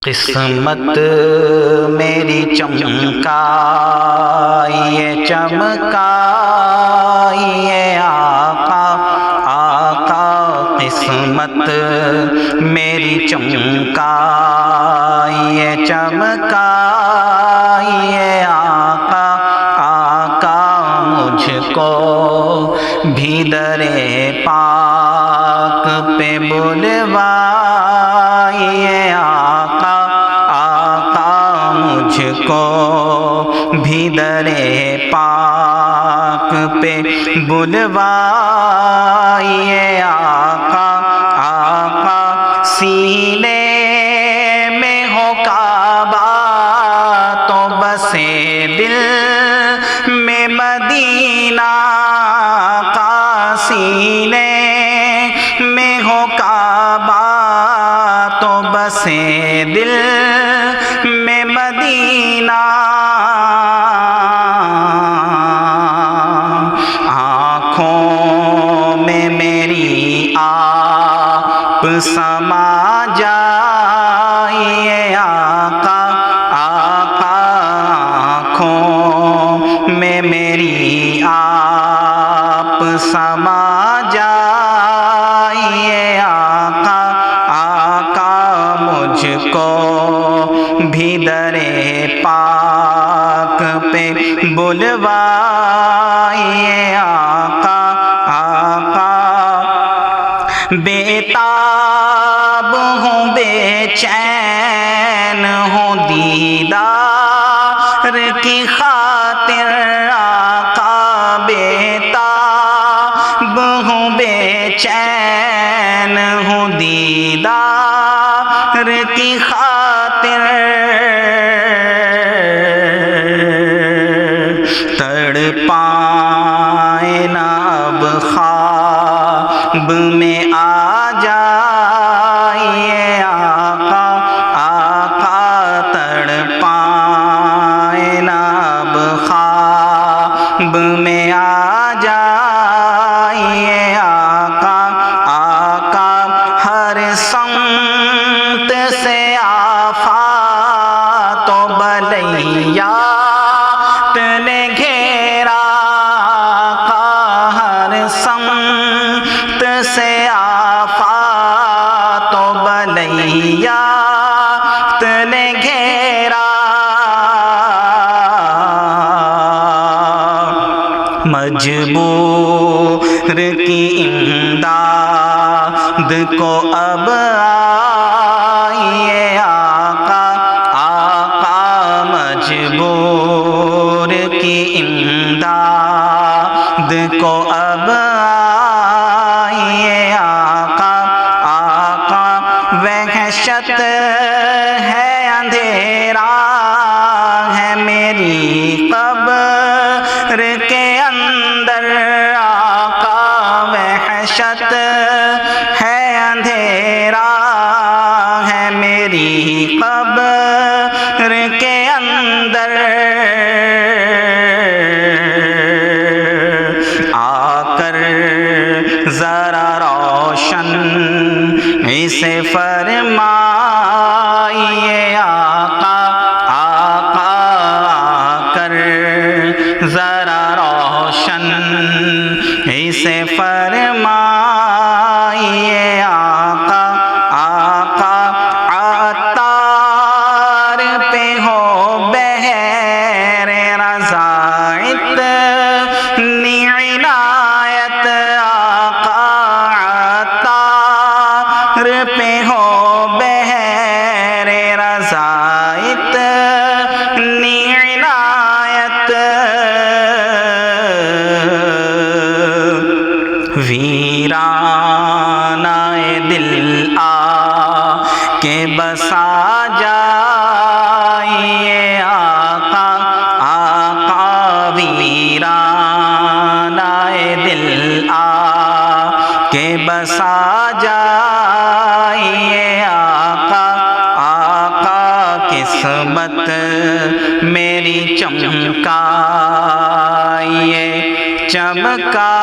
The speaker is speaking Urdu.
قسمت میری چمکائیے چمکائیے آقا آقا قسمت میری چمکائیے چمکائیے آقا آقا مجھ کو بھی در پاک پہ بلوائیے آقا آقا مجھ کو بھی در پاک پہ بلوائیے آقا آقا سینے میں ہو کعبہ تو بسے دل میں مدینہ کا سینے میں ہو کعبہ تو بسے دل میں مدینہ آنکھوں میں میری آپ سما جائیے آقا آقا آنکھوں میں میری آپ سما جائیے آقا آقا مجھ کو بھی در پاک پہ بلوائیے آقا آقا بےتاب ہوں بے چین ہوں دیدار کی خاطر آقا بےتاب ہوں بے چین ہوں دیدار کی خاطر تڑپائے نہ اب خواب میں آ جائیے آقا آقا تڑپائے نہ اب خواب میں آ جائیے آقا آقا ہر سمت سے آفات و بلیات نے گھیرا آقا ہر سمت سے آفات و بلیات نے گھیرا مجبور کی امداد کو اب آئیے آقا آقا مجبور کی امداد کو اب آئیے آقا آقا وحشت ہے اندھیرا ہے میری قبر کے اندر آقا وحشت ہے اندھیرا ہے میری قبر کے اندر آ کر ذرا روشن اسے فرمائیے آقا آقا آ کر ذرا روشن اسے فرمائیے آقا آقا عطار پہ ہو بہر رضائت عنایت آقا عطار پہ ہو بہر رضائت عنایت ویرانہ دل آ کے بسا جائیے آقا آقا ویرانہ دل آ کے بسا جائیے آقا آقا قسمت میری چمکائیے چمکائیے